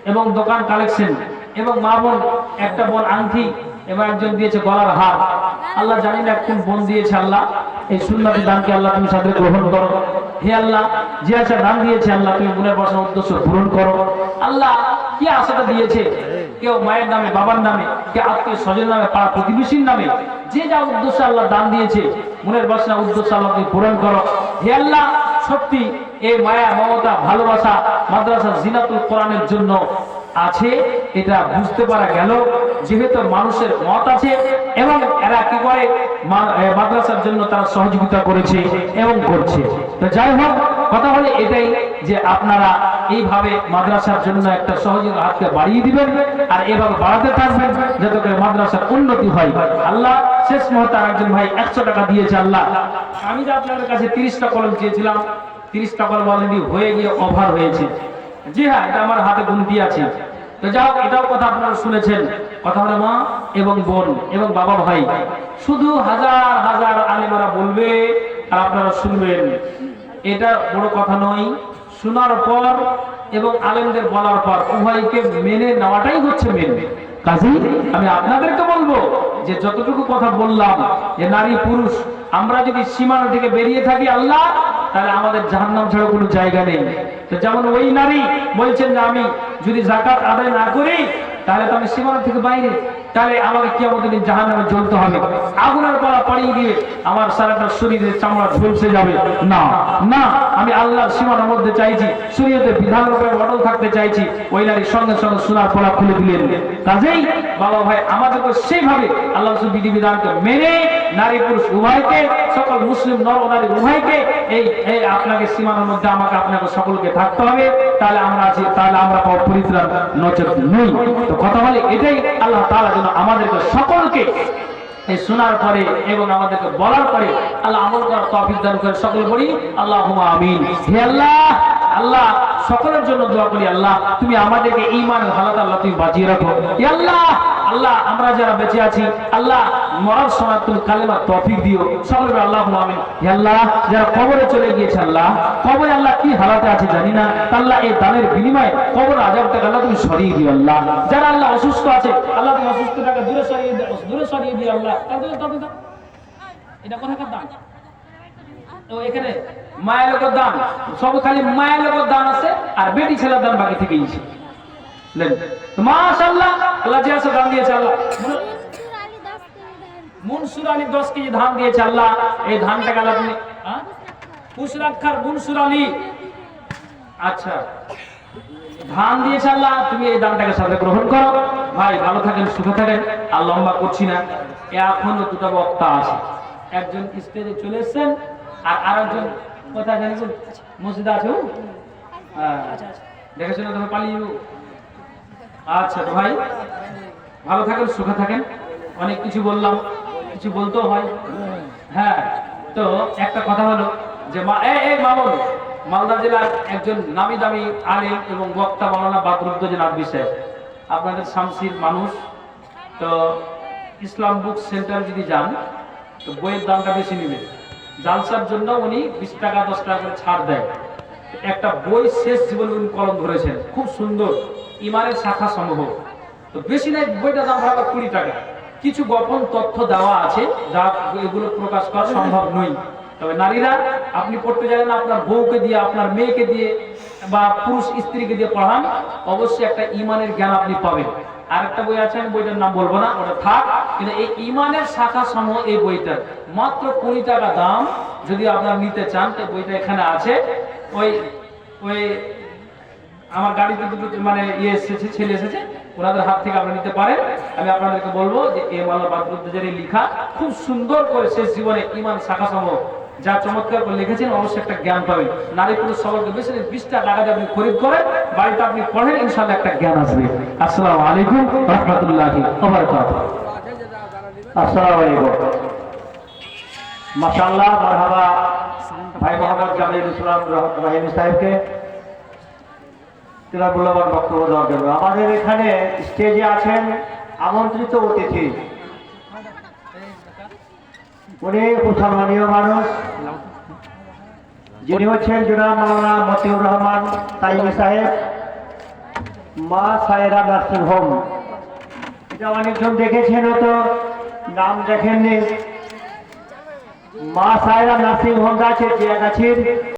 এবং দোকান কালেকশন, এবং মা বোন একটা বোন আংটি এবং একজন দিয়েছে গলার হার। আল্লাহ জানি না কোন বোন দিয়েছে। আল্লাহ এই সুন্নতি দানকে আল্লাহ তুমি সাথে গ্রহণ করো। হে আল্লাহ, যে আশা দান দিয়েছে আল্লাহ তুমি মনের বাসনা উদ্দেশ্য পূরণ করো। আল্লাহ কি আশাটা দিয়েছে, কেউ মায়ের নামে, বাবার নামে, কেউ আত্মীয় স্বজনের নামে, পাড়া প্রতিবেশীর নামে, যে যা উদ্দেশ্য আল্লাহ দান দিয়েছে মনের বাসনা উদ্দেশ্য আল্লাহ তুমি পূরণ করো। হে আল্লাহ, সত্যি এই মায়া, মমতা, ভালোবাসা মাদ্রাসা জিনাতুল কোরআনের জন্য আছে, এটা বুঝতে পারা গেল। যেহেতু মানুষের মত আছে এবং এরা কি করে মাদ্রাসার জন্য তারা সহযোগিতা করেছে এবং করছে। তো যাই হোক, কথা হলে এটাই যে আপনারা এইভাবে মাদ্রাসার জন্য একটা সহযোগিতা হাতকে বাড়িয়ে দিবেন আর এভাবে বাড়াতে থাকবেন যাতে করে মাদ্রাসার উন্নতি হয়। আল্লাহ শেষ মুহূর্তে একজন ভাই 100 টাকা দিয়েছে। আল্লাহ, আমি যে আপনাদের কাছে 30টা কলম চেয়েছিলাম, 30টা কলম অলরেডি হয়ে গিয়ে ওভার হয়েছে। জি হ্যাঁ, এটা আমার হাতে গুনতি আছে। তো যাও, এটাও কথা আপনারা শুনেছেন। কথা হলো মা এবং বোন এবং বাবা ভাই, শুধু হাজার হাজার আলেমরা বলবে আর আপনারা শুনবেন, এটা বড় কথা নয়। শোনার পর এবং আলেমদের বলার পর উভয়কে মেনে নেওয়াটাই হচ্ছে মেন। কাজেই আমি আপনাদেরকে বলবো যে যতটুকু কথা বললাম যে নারী পুরুষ আমরা যদি সীমানা থেকে বেরিয়ে থাকি আল্লাহ, তাহলে আমাদের জাহান্নাম ছাড়া কোনো জায়গা নেই। তো যেমন ওই নারী বলছেন যে আমি যদি যাকাত আদায় না করি তাহলে তো আমি সীমানা থেকে বাইরে, তাহলে আমাকে কিয়ামতের দিন জাহান্নামে জ্বলতে হবে। আগুনের পালা পাড়িয়ে দিয়ে আমার সারাটা শরীরের চামড়া ঝলসে যাবে। না না, আমি আল্লাহর সীমানার মধ্যে চাইছি, শরীয়তের বিধানের উপরে অটল থাকতে চাইছি। ওই নারীর সঙ্গে সঙ্গে সোনার পলা খুলে দিলেন। কাজেই বাবা ভাই, আমাদেরকে সেইভাবে আল্লাহ বিধিবিধানকে মেনে নারী পুরুষ উভয়কে, সকল মুসলিম নর নারী উভয়কে এই আপনাকে সীমানার মধ্যে আমাকে আপনাকে সকলকে থাকতে হবে। তাহলে আমরা আছি, তাহলে আমরা পরিত্রাণ নচেত নই। তো কথা বলে এটাই, আল্লাহ তাআলা যেন আমাদেরকে সকলকে এই শোনার পরে এবং আমাদেরকে বলার পরে আল্লাহ আমল করার তৌফিক দান করে। সকল বলি আল্লাহুম্মা আমিন। হে আল্লাহ, আল্লাহ সকলের জন্য দোয়া করি, আল্লাহ তুমি আমাদেরকে ঈমানের হালাত আল্লাহ তুমি বাঁচিয়ে রাখো। হে আল্লাহ, আল্লাহ আমরা যারা বেঁচে আছি আল্লাহ মরার সময় তুমি কালেমার তৌফিক দিও। সকলে আল্লাহুম্মা আমিন। হে আল্লাহ, যারা কবরে চলে গিয়েছে আল্লাহ, কবরে আল্লাহ কি হালাতে আছে জানি না, আল্লাহ এই দানের বিনিময়ে কবর আযাব থেকে আল্লাহ তুমি সরিয়ে দিও। আল্লাহ যারা আল্লাহ অসুস্থ আছে আল্লাহ তুমি অসুস্থটাকে দূরে সরিয়ে দিও। আল্লাহ এটা কোথাকার দান? তো এখানে মায়ের লোকের দান, সব খালি মায়ের লোকের দান আছে আর বেটি ছেলের দান বাকি থেকে গেছে। মাশাআল্লাহ, আল্লাহ যে আছে দান দিয়েছে। আল্লাহ মনসুর আলী 10 কেজি ধান দিয়েছে। আল্লাহ এই ধানটাকে আল্লাহ তুমি পুশরাক্ষার মনসুর আলী, আচ্ছা ধান দিয়েছে। আল্লাহ তুমি এই দানটাকে সাথে গ্রহণ করো। ভাই ভালো থাকেন, সুখে থাকেন। আর লম্বা করছি না, এখনো দুটো বক্তা আছে। একজন স্টেজে চলে এসেছেন আর আরেকজন কোথায় জানি মসজিদে আছে। দেখে শুনে তুমি পালিয়ে। আচ্ছা তো ভাই ভালো থাকেন, সুখে থাকেন। অনেক কিছু বললাম, কিছু বলতেও হয়। হ্যাঁ, তো একটা কথা হলো যে মামুন মালদা জেলার একজন নামি দামি আলেম এবং বক্তা মাওলানা বদরুদ্দোজা নদভী সাহেব, আপনাদের শামসির মানুষ। তো ইসলাম বুক সেন্টার যদি যান তো বইয়ের দামটা বেশি নেবে। জালসার জন্য উনি 20 টাকা 10 টাকা করে ছাড় দেয়। একটা বই শেষ জীবনে উনি কলম ধরেছেন, খুব সুন্দর, ইমানের শাখা সমূহ। তো বেশি নাই, বইটার দাম ভাড়া 20 টাকা। কিছু গোপন তথ্য দেওয়া আছে যা এগুলো প্রকাশ করা সম্ভব নয়। তবে নারীরা আপনি পড়তে জানেন না, আপনার বউকে দিয়ে, আপনার মেয়েকে দিয়ে বা পুরুষ স্ত্রীকে দিয়ে পড়ান, অবশ্যই একটা ইমানের জ্ঞান আপনি পাবেন। আরেকটা বই আছে, আমি বইটার নাম বলবো না, ওটা থাক। কিন্তু এই ইমানের শাখা সমূহ এই বইটার মাত্র 20 টাকা দাম। যদি আপনারা নিতে চান তো বইটা এখানে আছে। ওই আমার গাড়িতে দুটো মানে এসেছে, ছেলে এসেছে, ওনাদের হাত থেকে আপনারা নিতে পারেন। আমি আপনাদেরকে বলবো যে এই মাওলানা বদরুদ্দোজার লেখা খুব সুন্দর করে শেষ জীবনে ইমান শাখা সমূহ যা চমৎকার করে লিখেছেন, অবশ্যই একটা জ্ঞান পাবেন। নারী পুরুষ সকলকে বেশি 20 টাকা দিয়ে আপনি খরিদ করেন, বাড়িতে আপনি পড়েন, ইনশাআল্লাহ একটা জ্ঞান আসবে। আসসালামু আলাইকুম ওয়া রাহমাতুল্লাহি ওয়া বারাকাতুহু। আসসালামু আলাইকুম। মাশাআল্লাহ, মারহাবা ভাই মোহাম্মদ জামিল ইসলাম রহিম সাহেবকে তিনার মূল্যবান বক্তব্য দেওয়ার জন্য। আমাদের এখানে স্টেজে আছেন আমন্ত্রিত অতিথি, উনি মুসলমানীয় মানুষ, যিনি হচ্ছেন জনাব মাওলানা মতিউর রহমান তাইমি সাহেব। মা সায়রা নার্সিং হোম। এটা অনেকজন দেখেছেন, তো নাম দেখেননি। মা সায়রা নার্সিং হোম আছে জিয়াগাছির